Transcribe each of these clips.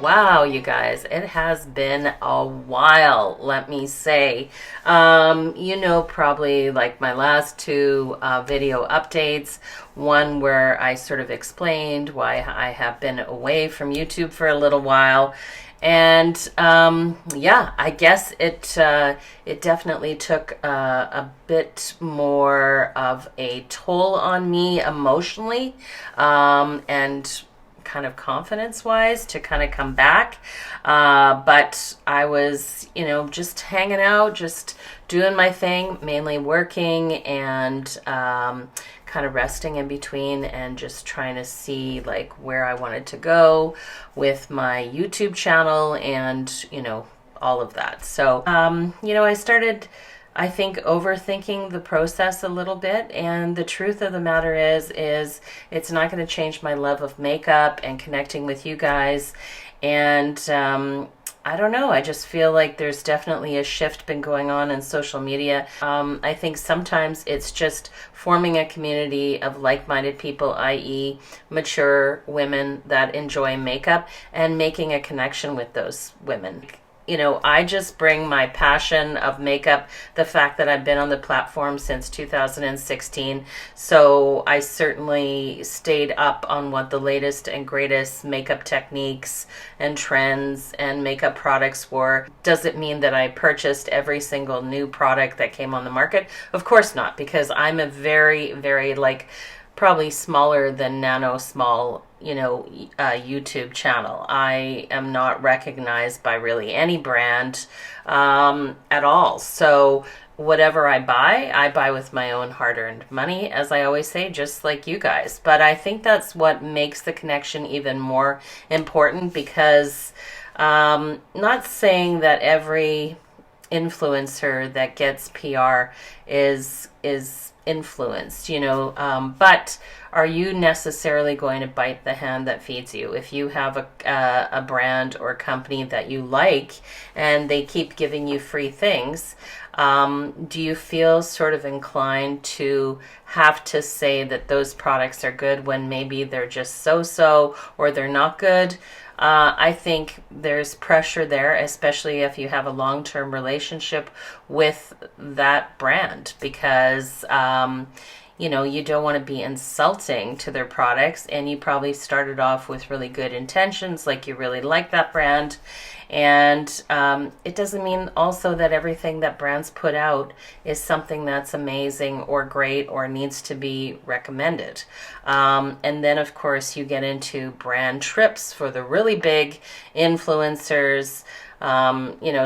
Wow, you guys, it has been a while, let me say. Probably like my last two video updates, one where I sort of explained why I have been away from YouTube for a little while. And yeah, I guess it definitely took a bit more of a toll on me emotionally, and kind of confidence wise to kind of come back. But I was, just hanging out, just doing my thing, mainly working and kind of resting in between and just trying to see like where I wanted to go with my YouTube channel and, all of that. So, I started, I think, overthinking the process a little bit, and the truth of the matter is it's not going to change my love of makeup and connecting with you guys. And I don't know, I just feel like there's definitely a shift been going on in social media. I think sometimes it's just forming a community of like-minded people, i.e. mature women that enjoy makeup, and making a connection with those women. I just bring my passion of makeup, the fact that I've been on the platform since 2016. So I certainly stayed up on what the latest and greatest makeup techniques and trends and makeup products were. Does it mean that I purchased every single new product that came on the market? Of course not, because I'm a very, very probably smaller than nano small, YouTube channel. I am not recognized by really any brand at all. So whatever I buy with my own hard-earned money, as I always say, just like you guys. But I think that's what makes the connection even more important, because not saying that every influencer that gets PR is influenced, but are you necessarily going to bite the hand that feeds you? If you have a brand or company that you like and they keep giving you free things, do you feel sort of inclined to have to say that those products are good when maybe they're just so-so or they're not good? I think there's pressure there, especially if you have a long-term relationship with that brand, because you don't want to be insulting to their products, and you probably started off with really good intentions, like you really like that brand. And it doesn't mean also that everything that brands put out is something that's amazing or great or needs to be recommended. And then, of course, you get into brand trips for the really big influencers.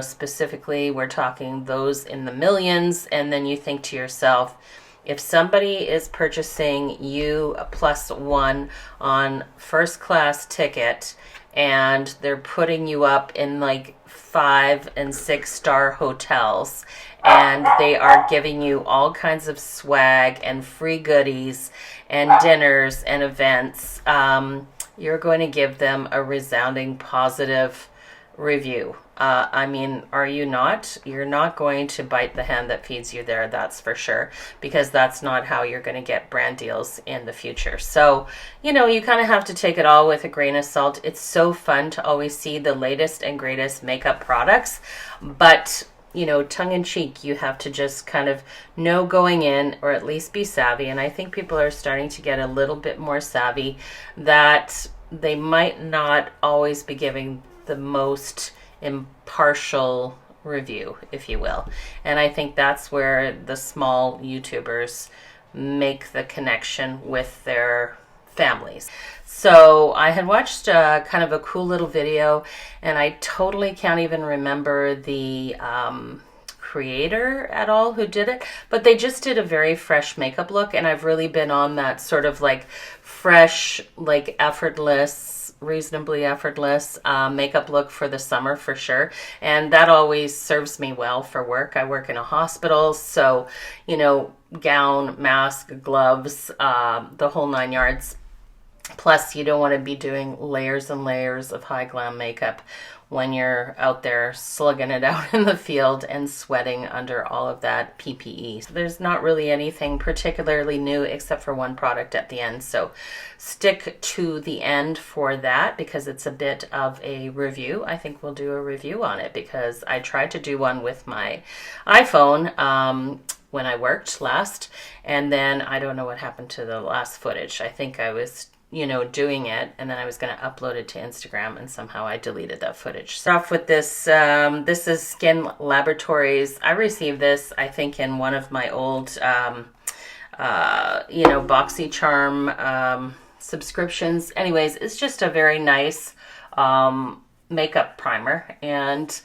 Specifically, we're talking those in the millions. And then you think to yourself, if somebody is purchasing you a +1 on first class ticket, and they're putting you up in 5 and 6 star hotels, and they are giving you all kinds of swag and free goodies and dinners and events, you're going to give them a resounding positive review. Are you not? You're not going to bite the hand that feeds you there, that's for sure, because that's not how you're going to get brand deals in the future. So, you kind of have to take it all with a grain of salt. It's so fun to always see the latest and greatest makeup products, but tongue in cheek, you have to just kind of know going in, or at least be savvy. And I think people are starting to get a little bit more savvy that they might not always be giving the most impartial review, if you will. And I think that's where the small YouTubers make the connection with their families. So I had watched kind of a cool little video, and I totally can't even remember the creator at all who did it, but they just did a very fresh makeup look, and I've really been on that sort of fresh, effortless, reasonably effortless makeup look for the summer, for sure. And that always serves me well for work. I work in a hospital, so gown, mask, gloves, the whole 9 yards. Plus, you don't want to be doing layers and layers of high glam makeup when you're out there slugging it out in the field and sweating under all of that PPE. So there's not really anything particularly new except for one product at the end. So stick to the end for that because it's a bit of a review. I think we'll do a review on it because I tried to do one with my iPhone when I worked last, and then I don't know what happened to the last footage. I think I was doing it, and then I was going to upload it to Instagram, and somehow I deleted that footage. Start off with this. This is Skin Laboratories. I received this, I think, in one of my old, BoxyCharm subscriptions. Anyways, it's just a very nice makeup primer, and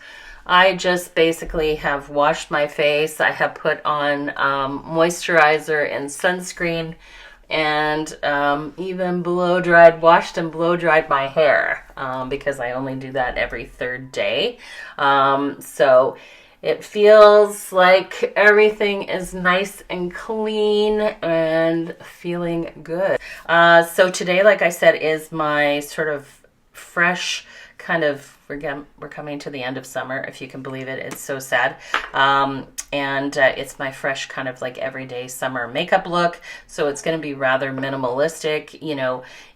I just basically have washed my face. I have put on moisturizer and sunscreen, and even washed and blow dried my hair because I only do that every third day. So it feels like everything is nice and clean and feeling good. So today, like I said, is my sort of fresh kind of, we're coming to the end of summer, if you can believe it. It's so sad. And it's my fresh kind of like everyday summer makeup look. So it's going to be rather minimalistic.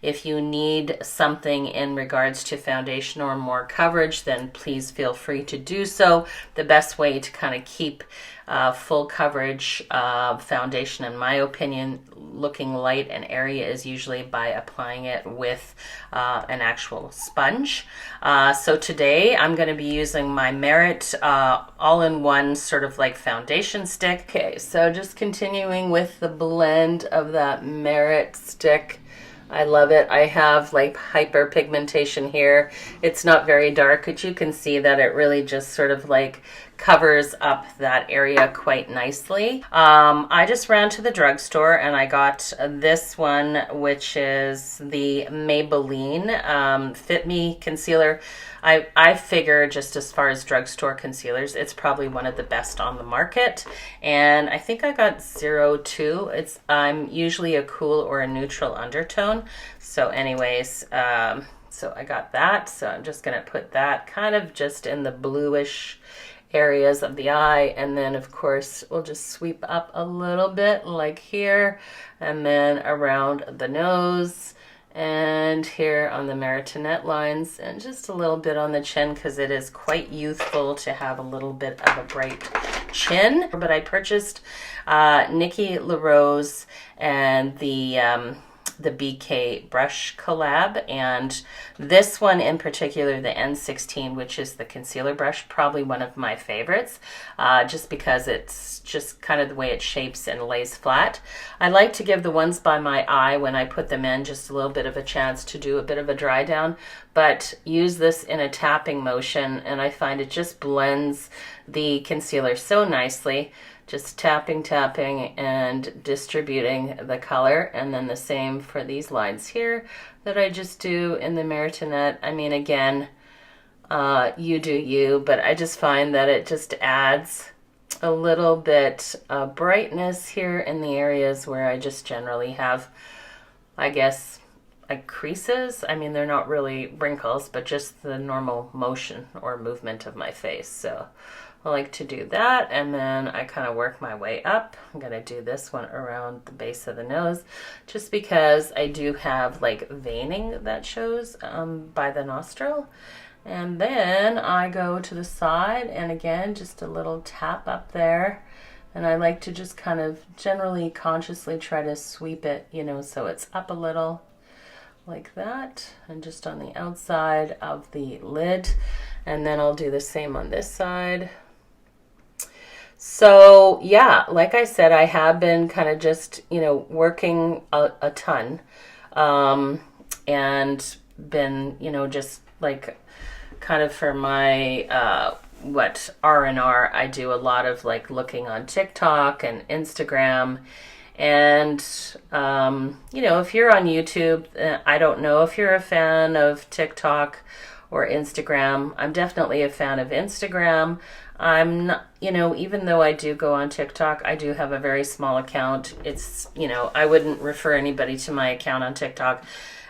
If you need something in regards to foundation or more coverage, then please feel free to do so. The best way to kind of keep full coverage foundation, in my opinion, looking light and airy is usually by applying it with an actual sponge. So today I'm going to be using my Merit all-in-one sort of like foundation stick. Okay, so just continuing with the blend of that Merit stick. I love it. I have like hyperpigmentation here. It's not very dark, but you can see that it really just sort of like covers up that area quite nicely. I just ran to the drugstore and I got this one, which is the Maybelline Fit Me Concealer. I figure just as far as drugstore concealers, it's probably one of the best on the market. And I think I got 02. I'm usually a cool or a neutral undertone. So anyways, so I got that. So I'm just going to put that kind of just in the bluish areas of the eye, and then of course we'll just sweep up a little bit like here, and then around the nose and here on the Maritinette lines, and just a little bit on the chin because it is quite youthful to have a little bit of a bright chin. But I purchased Nikki LaRose and the BK brush collab, and this one in particular, the N16, which is the concealer brush, probably one of my favorites, just because it's just kind of the way it shapes and lays flat. I like to give the ones by my eye when I put them in just a little bit of a chance to do a bit of a dry down, but use this in a tapping motion, and I find it just blends the concealer so nicely. Just tapping and distributing the color, and then the same for these lines here that I just do in the Maritinette. I mean, again, you do you, but I just find that it just adds a little bit of brightness here in the areas where I just generally have, I guess, like creases. I mean, they're not really wrinkles, but just the normal motion or movement of my face. So I like to do that, and then I kind of work my way up. I'm going to do this one around the base of the nose just because I do have like veining that shows by the nostril. And then I go to the side, and again, just a little tap up there. And I like to just kind of generally consciously try to sweep it, so it's up a little like that, and just on the outside of the lid. And then I'll do the same on this side. So yeah, like I said, I have been kind of just, working a ton, and been, just like kind of for my, R&R, I do a lot of like looking on TikTok and Instagram. And, if you're on YouTube, I don't know if you're a fan of TikTok or Instagram. I'm definitely a fan of Instagram. I'm not, even though I do go on TikTok, I do have a very small account. It's, I wouldn't refer anybody to my account on TikTok.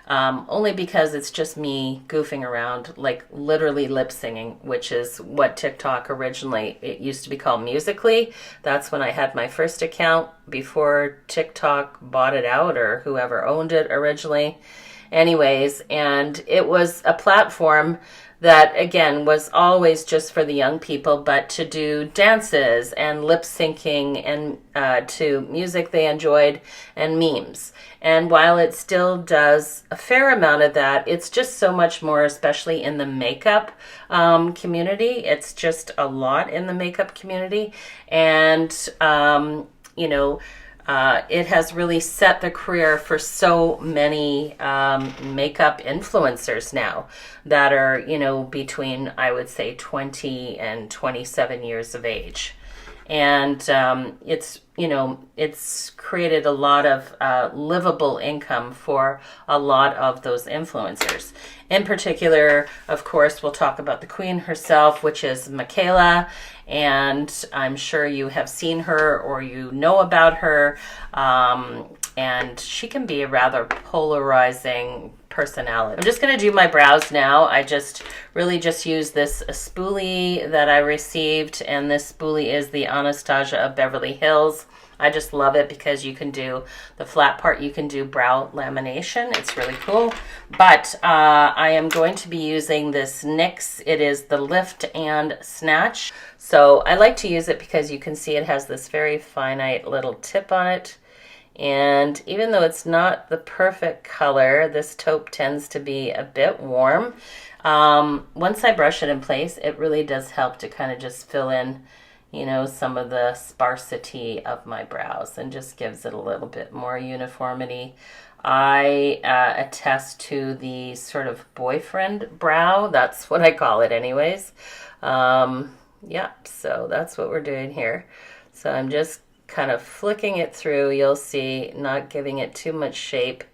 only because it's just me goofing around, like literally lip singing, which is what TikTok originally, it used to be called Musical.ly. That's when I had my first account before TikTok bought it out, or whoever owned it originally. Anyways, and it was a platform that, again, was always just for the young people, but to do dances and lip syncing and to music they enjoyed and memes. And while it still does a fair amount of that, it's just so much more, especially in the makeup community. It's just a lot in the makeup community. And, it has really set the career for so many makeup influencers now that are, between, I would say, 20 and 27 years of age. And it's created a lot of livable income for a lot of those influencers. In particular, of course, we'll talk about the queen herself, which is Michaela, and I'm sure you have seen her or you know about her, and she can be a rather polarizing personality. I'm just going to do my brows now. I just use this spoolie that I received, and this spoolie is the Anastasia of Beverly Hills. I just love it because you can do the flat part, you can do brow lamination. It's really cool. But I am going to be using this NYX. It is the Lift and Snatch. So I like to use it because you can see it has this very finite little tip on it. And even though it's not the perfect color, this taupe tends to be a bit warm. Once I brush it in place, it really does help to kind of just fill in, some of the sparsity of my brows and just gives it a little bit more uniformity. I attest to the sort of boyfriend brow. That's what I call it anyways. So that's what we're doing here. So I'm just kind of flicking it through. You'll see, not giving it too much shape,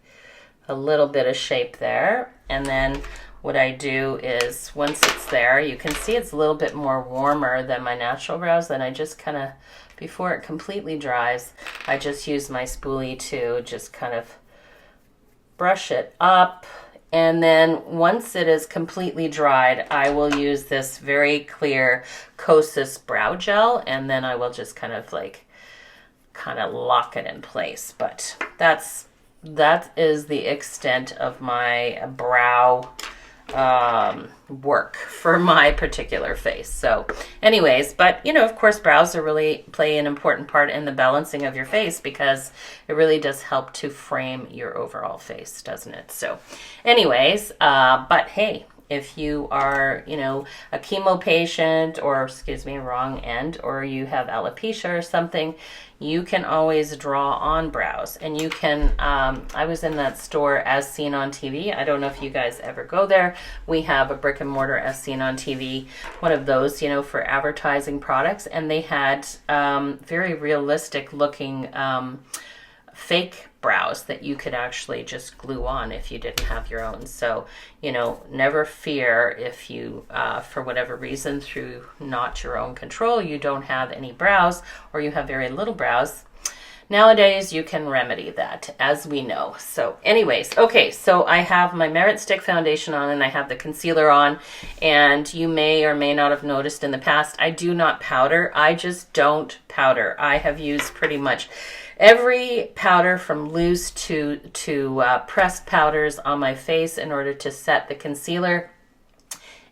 a little bit of shape there. And then what I do is, once it's there, you can see it's a little bit more warmer than my natural brows. Then I just kind of, before it completely dries, I just use my spoolie to just kind of brush it up. And then once it is completely dried, I will use this very clear Kosas brow gel, and then I will just kind of lock it in place. But that is the extent of my brow work for my particular face. So anyways, but of course, brows really play an important part in the balancing of your face, because it really does help to frame your overall face, doesn't it? So anyways, but hey, if you are, a chemo patient, or wrong end, or you have alopecia or something, you can always draw on brows. And you can, I was in that store As Seen on TV. I don't know if you guys ever go there. We have a brick and mortar As Seen on TV, one of those, for advertising products. And they had very realistic looking fake brows that you could actually just glue on if you didn't have your own. So, never fear if you, for whatever reason, through not your own control, you don't have any brows, or you have very little brows. Nowadays, you can remedy that, as we know. So anyways, okay, so I have my Merit Stick foundation on, and I have the concealer on, and you may or may not have noticed in the past, I do not powder. I just don't powder. I have used pretty much every powder from loose to pressed powders on my face in order to set the concealer.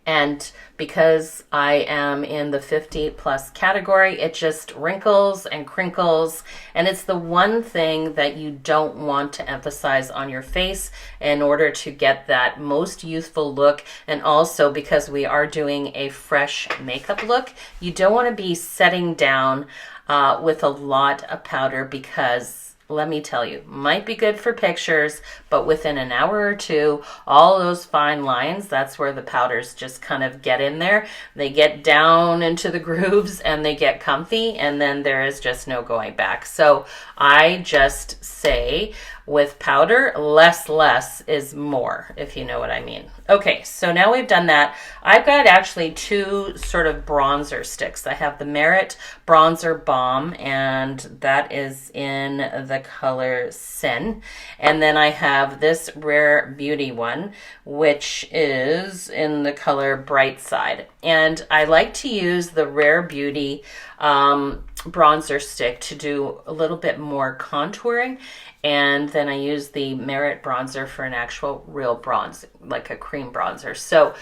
And because I am in the 50 plus category, it just wrinkles and crinkles. And it's the one thing that you don't want to emphasize on your face in order to get that most youthful look. And also because we are doing a fresh makeup look, you don't want to be setting down with a lot of powder, because let me tell you, might be good for pictures, but within an hour or two, all those fine lines, that's where the powders just kind of get in there. They get down into the grooves and they get comfy, and then there is just no going back. So I just say, with powder, less is more, if you know what I mean. Okay, so now we've done that. I've got actually two sort of bronzer sticks. I have the Merit Bronzer Balm, and that is in the color Sin. And then I have this Rare Beauty one, which is in the color Bright Side. And I like to use the Rare Beauty bronzer stick to do a little bit more contouring, and then I use the Merit bronzer for an actual real bronze, like a cream bronzer. So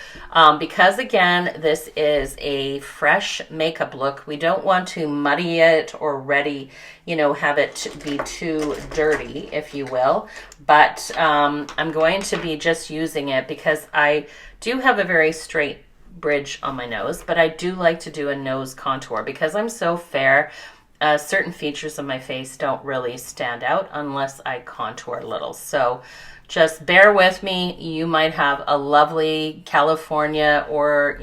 because again this is a fresh makeup look, we don't want to muddy it or have it be too dirty, if you will, but I'm going to be just using it because I do have a very straight bridge on my nose, but I do like to do a nose contour because I'm so fair. Certain features of my face don't really stand out unless I contour a little. So just bear with me. You might have a lovely California or,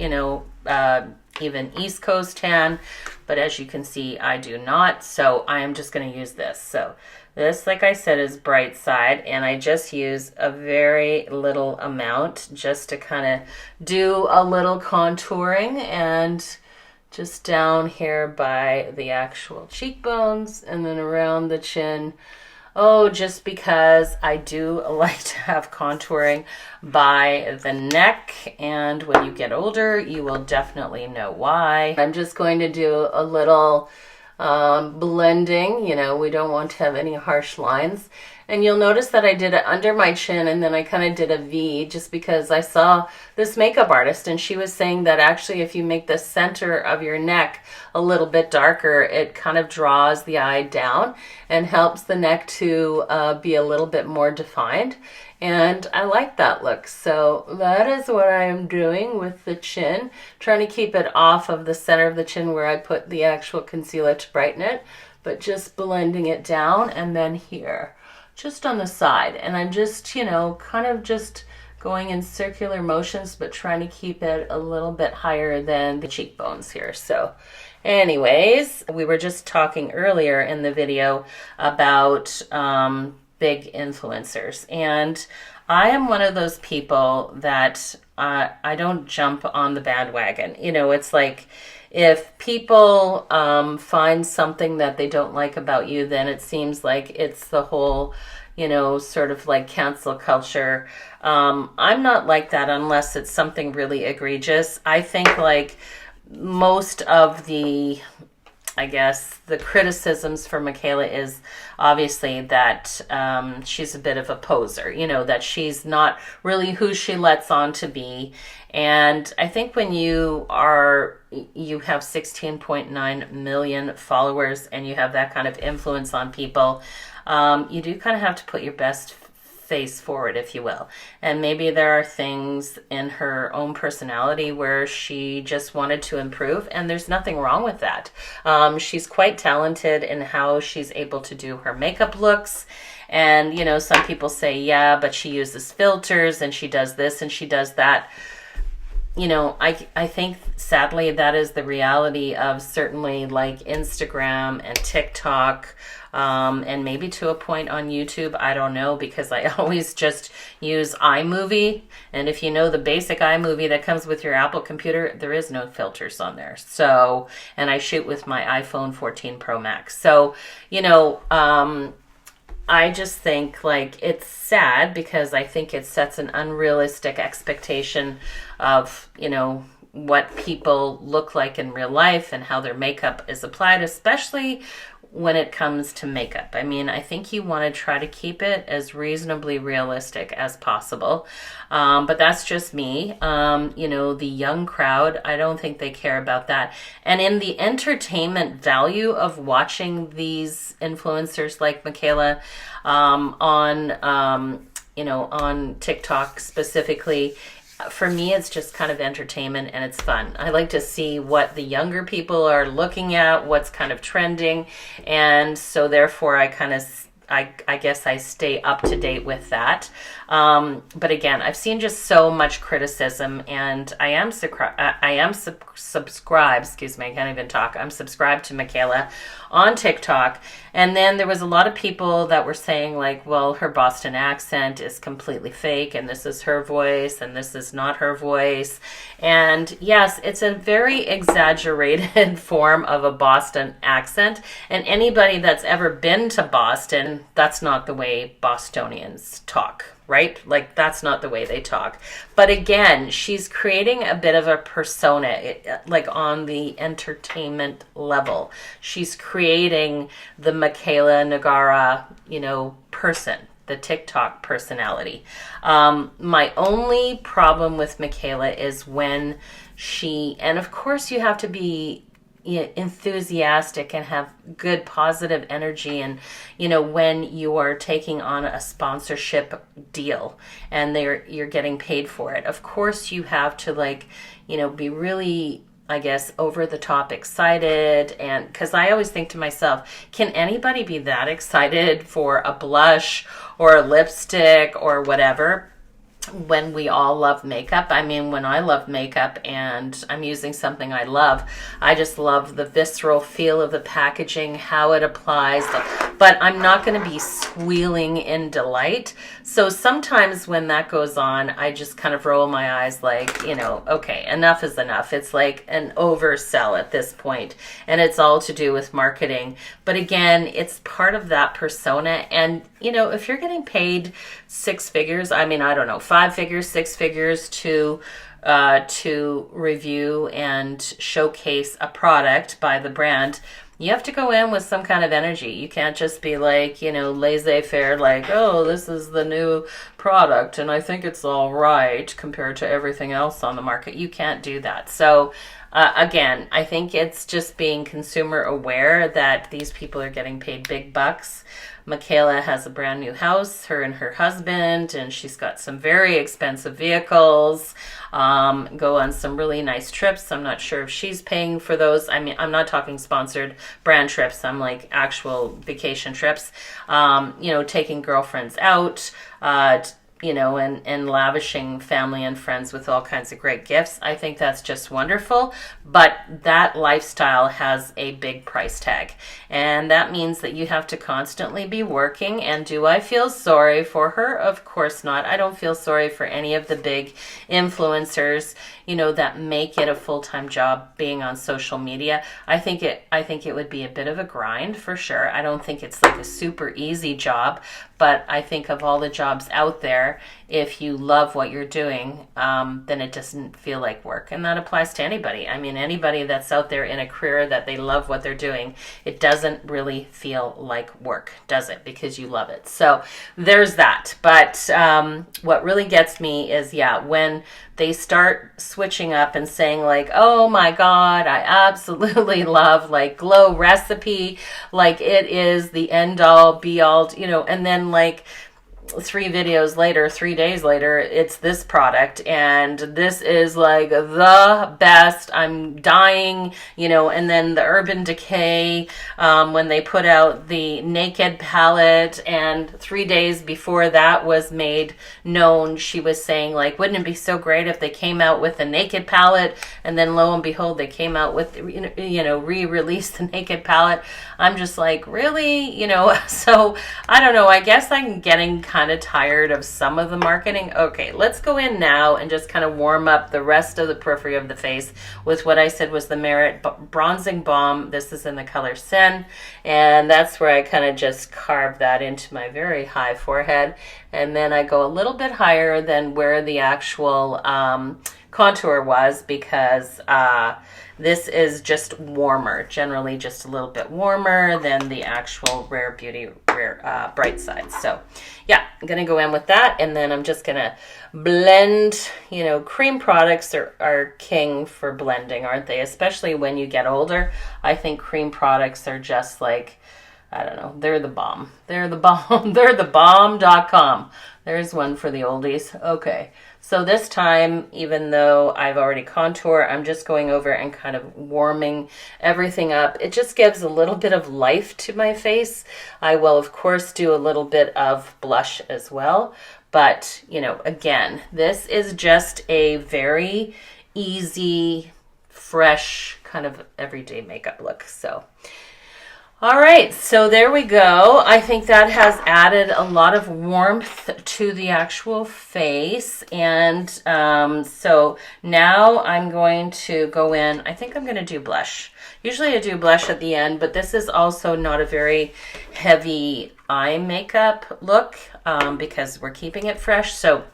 even East Coast tan, but as you can see, I do not. So I am just going to use this. So this, like I said, is Bright Side, and I just use a very little amount just to kind of do a little contouring, and just down here by the actual cheekbones and then around the chin. Oh, just because I do like to have contouring by the neck, and when you get older, you will definitely know why. I'm just going to do a little blending. We don't want to have any harsh lines. And you'll notice that I did it under my chin, and then I kind of did a V just because I saw this makeup artist, and she was saying that actually if you make the center of your neck a little bit darker, it kind of draws the eye down and helps the neck to be a little bit more defined. And I like that look. So that is what I am doing with the chin, trying to keep it off of the center of the chin where I put the actual concealer to brighten it, but just blending it down, and then here, just on the side. And I'm just, kind of just going in circular motions, but trying to keep it a little bit higher than the cheekbones here. So anyways, we were just talking earlier in the video about big influencers. And I am one of those people that I don't jump on the bandwagon. It's like, if people find something that they don't like about you, then it seems like it's the whole, sort of like cancel culture. I'm not like that unless it's something really egregious. I think like most of the criticisms for Michaela is obviously that she's a bit of a poser, that she's not really who she lets on to be. And I think when you have 16.9 million followers and you have that kind of influence on people, you do kind of have to put your best face forward, if you will. And maybe there are things in her own personality where she just wanted to improve, and there's nothing wrong with that. She's quite talented in how she's able to do her makeup looks. And, some people say, yeah, but she uses filters and she does this and she does that. I think sadly that is the reality of certainly like Instagram and TikTok, and maybe to a point on YouTube. I don't know, because I always just use iMovie. And if you know the basic iMovie that comes with your Apple computer, there is no filters on there. So, and I shoot with my iPhone 14 Pro Max. So, I just think like it's sad because I think it sets an unrealistic expectation of, what people look like in real life and how their makeup is applied, especially when it comes to makeup. I mean, I think you want to try to keep it as reasonably realistic as possible. But that's just me. The young crowd, I don't think they care about that. And in the entertainment value of watching these influencers like Michaela on TikTok specifically, for me, it's just kind of entertainment and it's fun. I like to see what the younger people are looking at, what's kind of trending. And so therefore I kind of I guess I stay up to date with that. But again, I've seen just so much criticism, and I am subscribed. Excuse me, I can't even talk. I'm subscribed to Michaela on TikTok, and then there was a lot of people that were saying like, well, her Boston accent is completely fake, and this is her voice, and this is not her voice. And yes, it's a very exaggerated form of a Boston accent, and anybody that's ever been to Boston, that's not the way Bostonians talk, right? Like, that's not the way they talk. But again, she's creating a bit of a persona, like on the entertainment level. She's creating the Michaela Nagara, person, the TikTok personality. My only problem with Michaela is when and of course you have to be enthusiastic and have good positive energy, and when you are taking on a sponsorship deal and you're getting paid for it, of course you have to be really, I guess, over the top excited. And because I always think to myself, can anybody be that excited for a blush or a lipstick or whatever when we all love makeup? I mean, when I love makeup and I'm using something I love, I just love the visceral feel of the packaging, how it applies, but I'm not going to be squealing in delight. So sometimes when that goes on, I just kind of roll my eyes like, okay, enough is enough. It's like an oversell at this point, and it's all to do with marketing. But again, it's part of that persona. And, if you're getting paid six figures, I mean, I don't know, 5 figures, 6 figures to review and showcase a product by the brand, you have to go in with some kind of energy. You can't just be like, laissez-faire, like, oh, this is the new product and I think it's all right compared to everything else on the market. You can't do that. So again, I think it's just being consumer aware that these people are getting paid big bucks. Michaela has a brand new house, her and her husband, and she's got some very expensive vehicles, go on some really nice trips. I'm not sure if she's paying for those. I mean, I'm not talking sponsored brand trips. I'm like actual vacation trips, taking girlfriends out, and lavishing family and friends with all kinds of great gifts. I think that's just wonderful. But that lifestyle has a big price tag. And that means that you have to constantly be working. And do I feel sorry for her? Of course not. I don't feel sorry for any of the big influencers, that make it a full-time job being on social media. I think it would be a bit of a grind for sure. I don't think it's like a super easy job, but I think of all the jobs out there, if you love what you're doing, then it doesn't feel like work. And that applies to anybody. I mean, anybody that's out there in a career that they love what they're doing, it doesn't really feel like work, does it? Because you love it. So there's that. But what really gets me is, when they start switching up and saying like, oh my God, I absolutely love like Glow Recipe. Like it is the end all be all, and then like 3 days later, it's this product, and this is like the best. I'm dying, and then the Urban Decay, when they put out the Naked palette, and 3 days before that was made known, she was saying like, wouldn't it be so great if they came out with the Naked palette, and then lo and behold, they came out with, re-released the Naked palette. I'm just like, really? So I don't know. I guess I'm getting kind of tired of some of the marketing. Okay, let's go in now and just kind of warm up the rest of the periphery of the face with what I said was the Merit Bronzing Balm. This is in the color Sen, and that's where I kind of just carved that into my very high forehead. And then I go a little bit higher than where the actual contour was, because this is just warmer, generally just a little bit warmer than the actual Rare Beauty Bright Side. So yeah, I'm going to go in with that, and then I'm just going to blend. Cream products are king for blending, aren't they? Especially when you get older. I think cream products are just like, I don't know, they're the bomb. They're the bomb. They're the bomb.com. There's one for the oldies. Okay. So this time, even though I've already contoured, I'm just going over and kind of warming everything up. It just gives a little bit of life to my face. I will, of course, do a little bit of blush as well. But, you know, again, this is just a very easy, fresh, kind of everyday makeup look. So all right, so there we go. I think that has added a lot of warmth to the actual face. And so now I'm going to go in. I think I'm going to do blush. Usually I do blush at the end, but this is also not a very heavy eye makeup look because we're keeping it fresh. So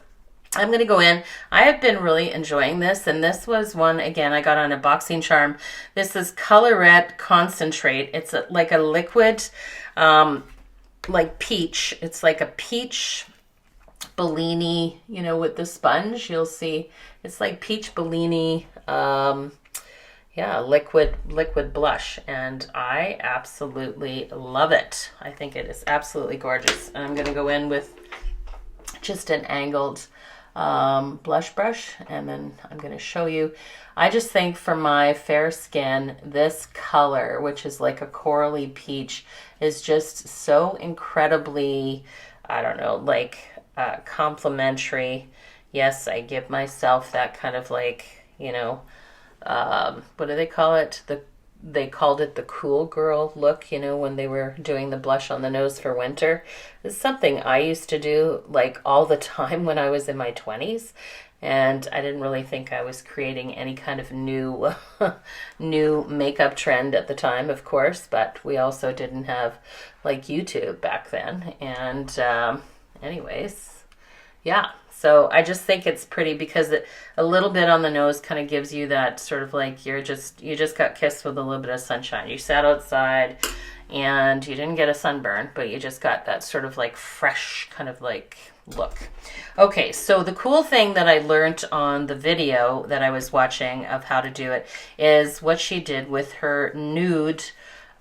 I'm going to go in. I have been really enjoying this, and this was one, again, I got on a Boxing Charm. This is Colorette Concentrate. It's like a liquid, like peach. It's like a peach Bellini, you know, with the sponge. You'll see it's like peach Bellini, yeah, liquid blush, and I absolutely love it. I think it is absolutely gorgeous. And I'm going to go in with just an angled blush brush, and then I'm going to show you. I just think for my fair skin, this color, which is like a corally peach, is just so incredibly, I don't know, like complimentary. Yes, I give myself that kind of like, you know, what do they call it? They called it the cool girl look, you know, when they were doing the blush on the nose for winter. It's something I used to do like all the time when I was in my 20s. And I didn't really think I was creating any kind of new new makeup trend at the time, of course, but we also didn't have like YouTube back then. And anyways, yeah. So I just think it's pretty because a little bit on the nose kind of gives you that sort of like you just got kissed with a little bit of sunshine. You sat outside and you didn't get a sunburn, but you just got that sort of like fresh kind of like look. Okay, so the cool thing that I learned on the video that I was watching of how to do it is what she did with her nude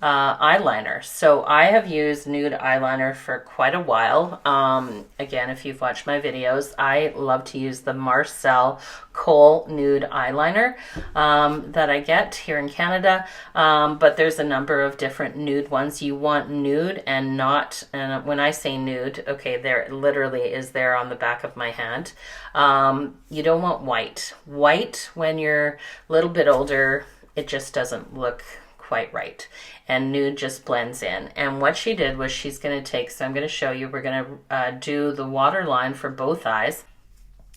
eyeliner. So I have used nude eyeliner for quite a while. Again, if you've watched my videos, I love to use the Marcel Kohl nude eyeliner that I get here in Canada. But there's a number of different nude ones. You want nude and not, and when I say nude, okay, there it literally is there on the back of my hand. You don't want white. White, when you're a little bit older, it just doesn't look quite right, and nude just blends in. And what she did was she's going to take, so I'm going to show you, we're going to do the waterline for both eyes.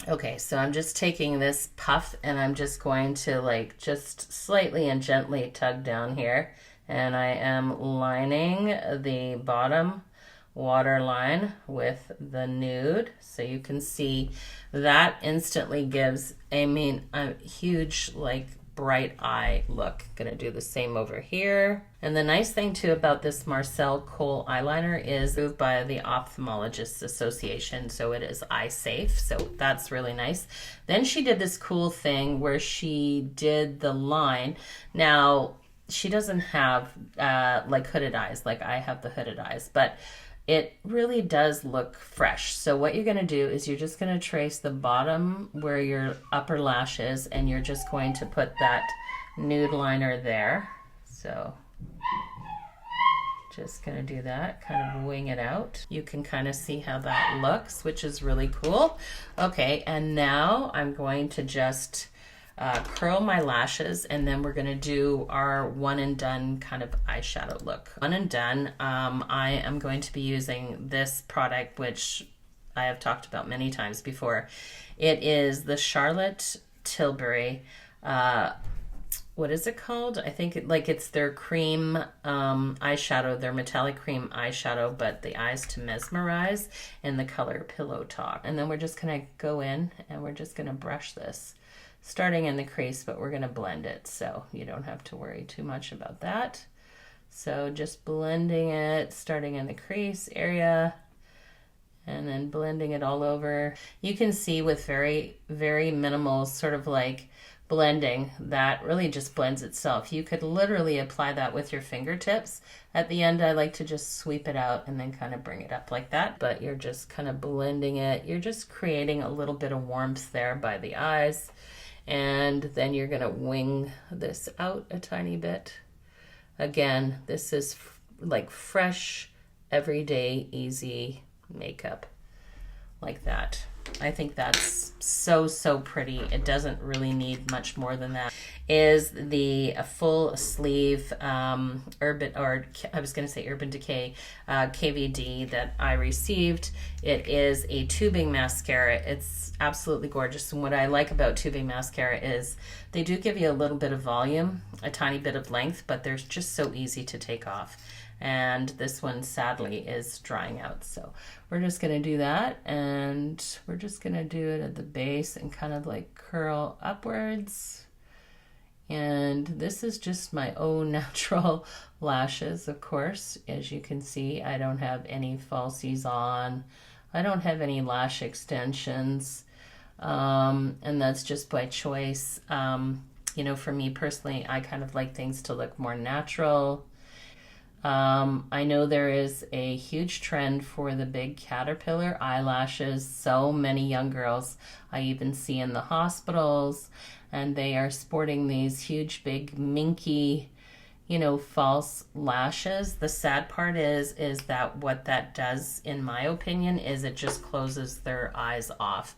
Okay, so I'm just taking this puff and I'm just going to like just slightly and gently tug down here, and I am lining the bottom waterline with the nude, so you can see that instantly gives, I mean, a huge like bright eye look. Gonna do the same over here. And the nice thing too about this Marcel Kohl eyeliner is approved by the Ophthalmologists Association, so it is eye safe, so that's really nice. Then she did this cool thing where she did the line. Now she doesn't have like hooded eyes like I have the hooded eyes, but it really does look fresh. So what you're going to do is you're just going to trace the bottom where your upper lash is, and you're just going to put that nude liner there. So just going to do that, kind of wing it out. You can kind of see how that looks, which is really cool. Okay, and now I'm going to just curl my lashes, and then we're going to do our one and done kind of eyeshadow look. One and done, I am going to be using this product, which I have talked about many times before. It is the Charlotte Tilbury, what is it called? I think it's their cream eyeshadow, their metallic cream eyeshadow, but the eyes to mesmerize, in the color Pillow Talk. And then we're just going to go in and we're just going to brush this, starting in the crease, but we're going to blend it, so you don't have to worry too much about that. So just blending it, starting in the crease area, and then blending it all over. You can see with very, very minimal sort of like blending that really just blends itself. You could literally apply that with your fingertips. At the end, I like to just sweep it out and then kind of bring it up like that. But you're just kind of blending it. You're just creating a little bit of warmth there by the eyes. And then you're going to wing this out a tiny bit. Again, this is like fresh, everyday, easy makeup like that. I think that's so pretty. It doesn't really need much more than that. Is the full sleeve Urban Decay KVD that I received. It is a tubing mascara. It's absolutely gorgeous. And what I like about tubing mascara is they do give you a little bit of volume, a tiny bit of length, but they're just so easy to take off. And this one sadly is drying out, so we're just going to do that, and we're just going to do it at the base and kind of like curl upwards. And this is just my own natural lashes, of course. As you can see, I don't have any falsies on. I don't have any lash extensions, and that's just by choice. You know, for me personally, I kind of like things to look more natural. I know there is a huge trend for the big caterpillar eyelashes. So many young girls I even see in the hospitals, and they are sporting these huge, big, minky, you know, false lashes. The sad part is that what that does, in my opinion, is it just closes their eyes off.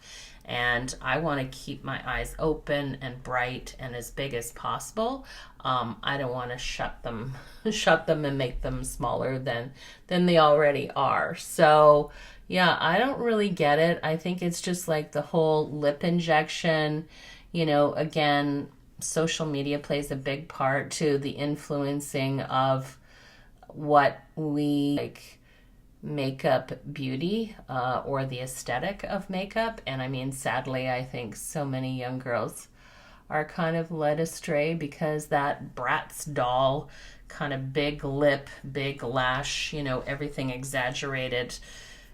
And I want to keep my eyes open and bright and as big as possible. I don't want to shut them and make them smaller than they already are. So yeah, I don't really get it. I think it's just like the whole lip injection. You know, again, social media plays a big part to the influencing of what we like makeup beauty or the aesthetic of makeup. And I mean, sadly, I think so many young girls are kind of led astray because that Bratz doll kind of big lip, big lash, you know, everything exaggerated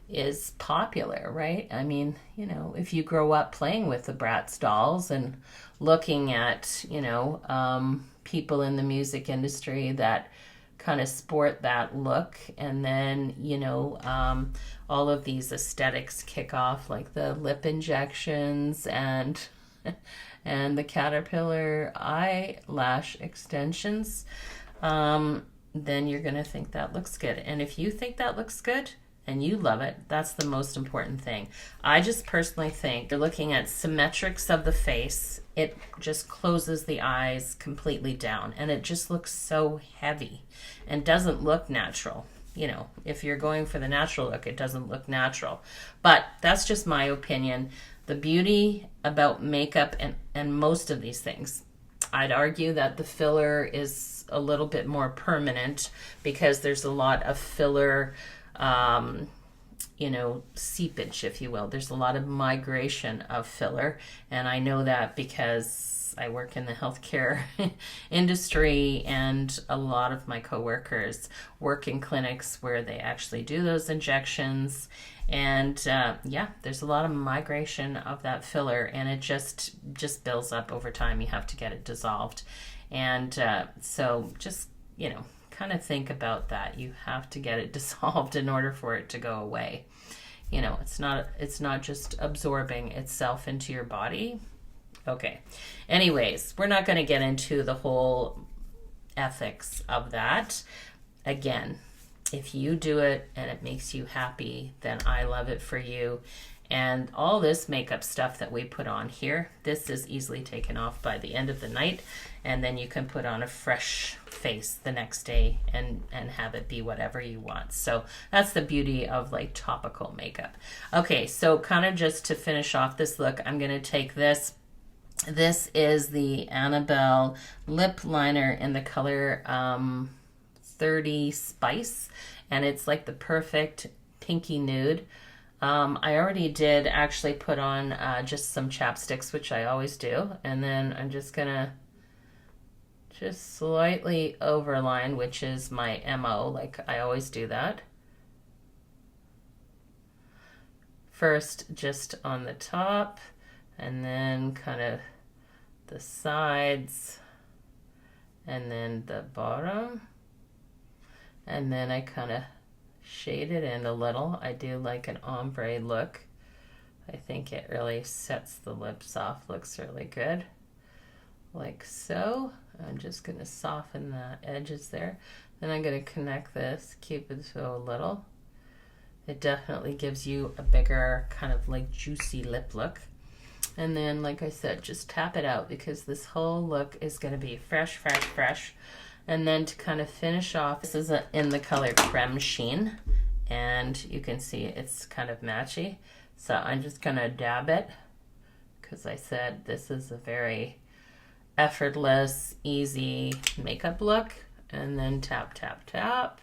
is popular, right? I mean, you know, if you grow up playing with the Bratz dolls and looking at, you know, people in the music industry that kind of sport that look, and then, you know, all of these aesthetics kick off, like the lip injections and the caterpillar eyelash extensions, then you're going to think that looks good. And if you think that looks good and you love it, that's the most important thing. I just personally think you're looking at symmetrics of the face. It just closes the eyes completely down, and it just looks so heavy and doesn't look natural. You know, if you're going for the natural look, it doesn't look natural. But that's just my opinion. The beauty about makeup and most of these things, I'd argue that the filler is a little bit more permanent because there's a lot of filler, you know, seepage, if you will. There's a lot of migration of filler, and I know that because I work in the healthcare industry, and a lot of my coworkers work in clinics where they actually do those injections. And yeah, there's a lot of migration of that filler, and it just builds up over time. You have to get it dissolved. And so just, you know, kind of think about that. You have to get it dissolved in order for it to go away. You know, it's not just absorbing itself into your body. Okay. Anyways, we're not going to get into the whole ethics of that. Again, if you do it and it makes you happy, then I love it for you. And all this makeup stuff that we put on here, this is easily taken off by the end of the night, and then you can put on a fresh face the next day and have it be whatever you want. So that's the beauty of like topical makeup. Okay, so kind of just to finish off this look, I'm going to take this. This is the Annabelle lip liner in the color 30 Spice, and it's like the perfect pinky nude. I already did actually put on just some chapsticks, which I always do, and then I'm just gonna just slightly overline, which is my MO, like I always do that. First just on the top, and then kind of the sides, and then the bottom. And then I kind of shade it in a little. I do like an ombre look. I think it really sets the lips off, looks really good. Like so. I'm just going to soften the edges there. Then I'm going to connect this Cupid's bow a little. It definitely gives you a bigger kind of like juicy lip look. And then, like I said, just tap it out because this whole look is going to be fresh, fresh, fresh. And then to kind of finish off, this is in the color Creme Sheen. And you can see it's kind of matchy. So I'm just going to dab it because I said this is a very effortless, easy makeup look. And then tap, tap, tap.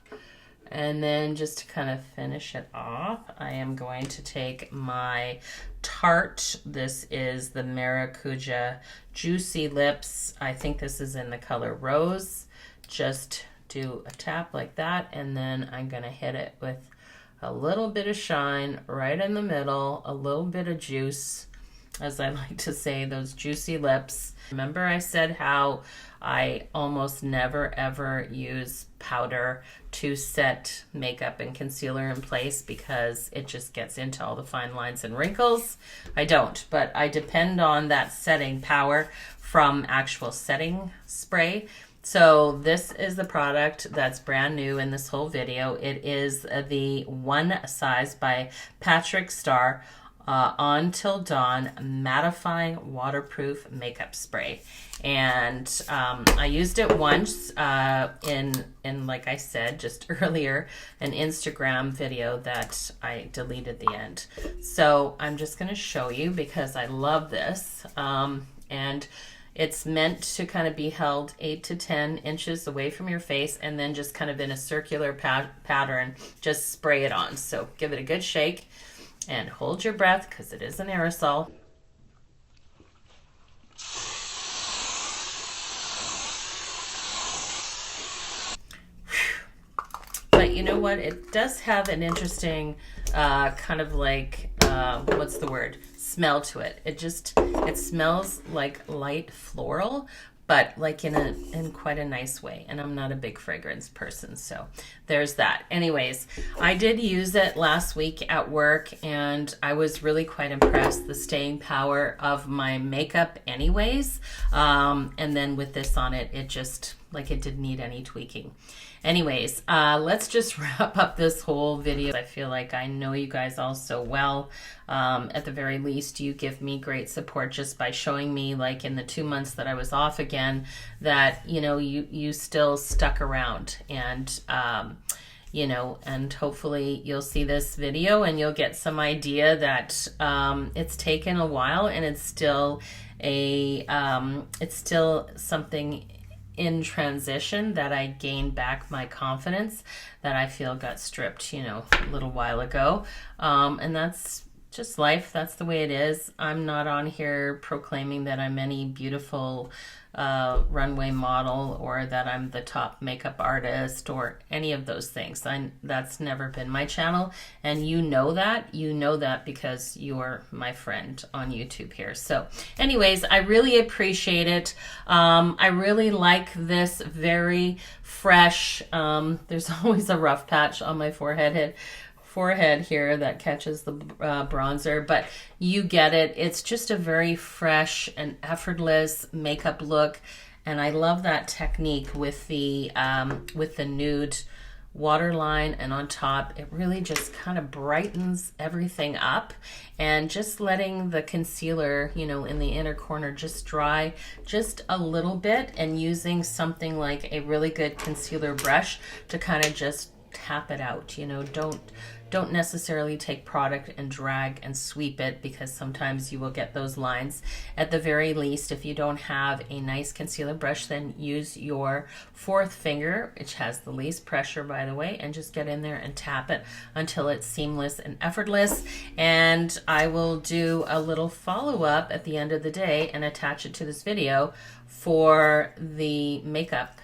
And then just to kind of finish it off, I am going to take my Tarte. This is the Maracuja Juicy Lips. I think this is in the color Rose. Just do a tap like that, and then I'm going to hit it with a little bit of shine right in the middle, a little bit of juice, as I like to say, those juicy lips. Remember I said how I almost never ever use powder to set makeup and concealer in place because it just gets into all the fine lines and wrinkles? I don't, but I depend on that setting power from actual setting spray. So this is the product that's brand new in this whole video. It is the One Size by Patrick Starr On Till Dawn Mattifying Waterproof Makeup Spray. And I used it once in like I said just earlier, an Instagram video that I deleted the end. So I'm just going to show you because I love this. And it's meant to kind of be held 8 to 10 inches away from your face, and then just kind of in a circular pattern, just spray it on. So give it a good shake and hold your breath because it is an aerosol. But you know what? It does have an interesting kind of like, what's the word? Smell to it. It smells like light floral, but like in quite a nice way. And I'm not a big fragrance person, so there's that. Anyways, I did use it last week at work, and I was really quite impressed. The staying power of my makeup anyways. And then with this on it, it just, like, it didn't need any tweaking. Anyways, let's just wrap up this whole video. I feel like I know you guys all so well. At the very least, you give me great support just by showing me, like in the 2 months that I was off again, that, you know, you still stuck around. And, you know, and hopefully you'll see this video and you'll get some idea that it's taken a while, and it's still something in transition that I gained back my confidence that I feel got stripped, you know, a little while ago. And that's just life. That's the way it is. I'm not on here proclaiming that I'm any beautiful runway model or that I'm the top makeup artist or any of those things. That's never been my channel, and you know that because you're my friend on YouTube here. So anyways, I really appreciate it. I really like this very fresh, there's always a rough patch on my forehead here that catches the bronzer, but you get it. It's just a very fresh and effortless makeup look, and I love that technique with the nude waterline, and on top it really just kind of brightens everything up, and just letting the concealer, you know, in the inner corner just dry just a little bit, and using something like a really good concealer brush to kind of just tap it out. You know, don't necessarily take product and drag and sweep it, because sometimes you will get those lines. At the very least, if you don't have a nice concealer brush, then use your fourth finger, which has the least pressure, by the way, and just get in there and tap it until it's seamless and effortless. And I will do a little follow-up at the end of the day and attach it to this video for the makeup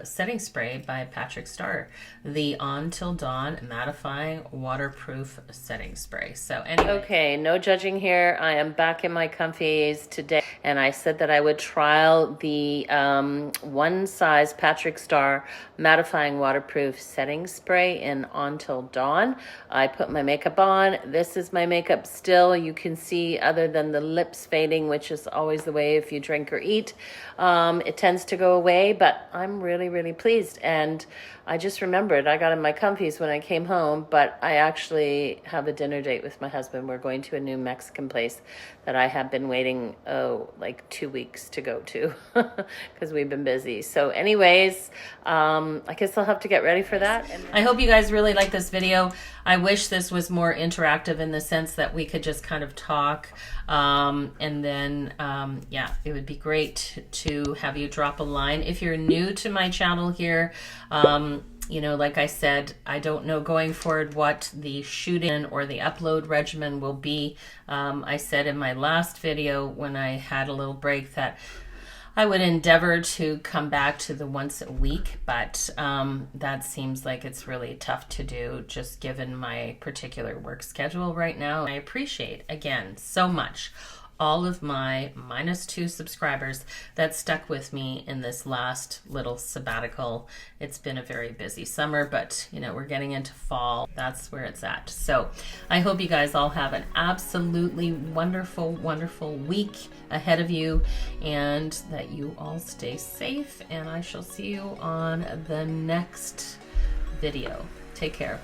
setting spray by Patrick Starr, the On Till Dawn mattifying waterproof setting spray. So anyway, okay, no judging here. I am back in my comfies today, and I said that I would trial the one size Patrick Starr mattifying waterproof setting spray in On Till Dawn. I put my makeup on. This is my makeup still. You can see, other than the lips fading, which is always the way if you drink or eat, it tends to go away, but I'm really, really pleased. And I just remembered I got in my comfies when I came home, but I actually have a dinner date with my husband. We're going to a new Mexican place that I have been waiting, like 2 weeks to go to because we've been busy. So anyways, I guess I'll have to get ready for that. I hope you guys really like this video. I wish this was more interactive in the sense that we could just kind of talk. And then, yeah, it would be great to have you drop a line. If you're new to my channel here, you know, like I said, I don't know going forward what the shooting or the upload regimen will be. I said in my last video when I had a little break that I would endeavor to come back to the once a week, but that seems like it's really tough to do just given my particular work schedule right now. I appreciate, again, so much all of my -2 subscribers that stuck with me in this last little sabbatical. It's been a very busy summer, but you know, we're getting into fall. That's where it's at. So I hope you guys all have an absolutely wonderful, wonderful week ahead of you, and that you all stay safe, and I shall see you on the next video. Take care.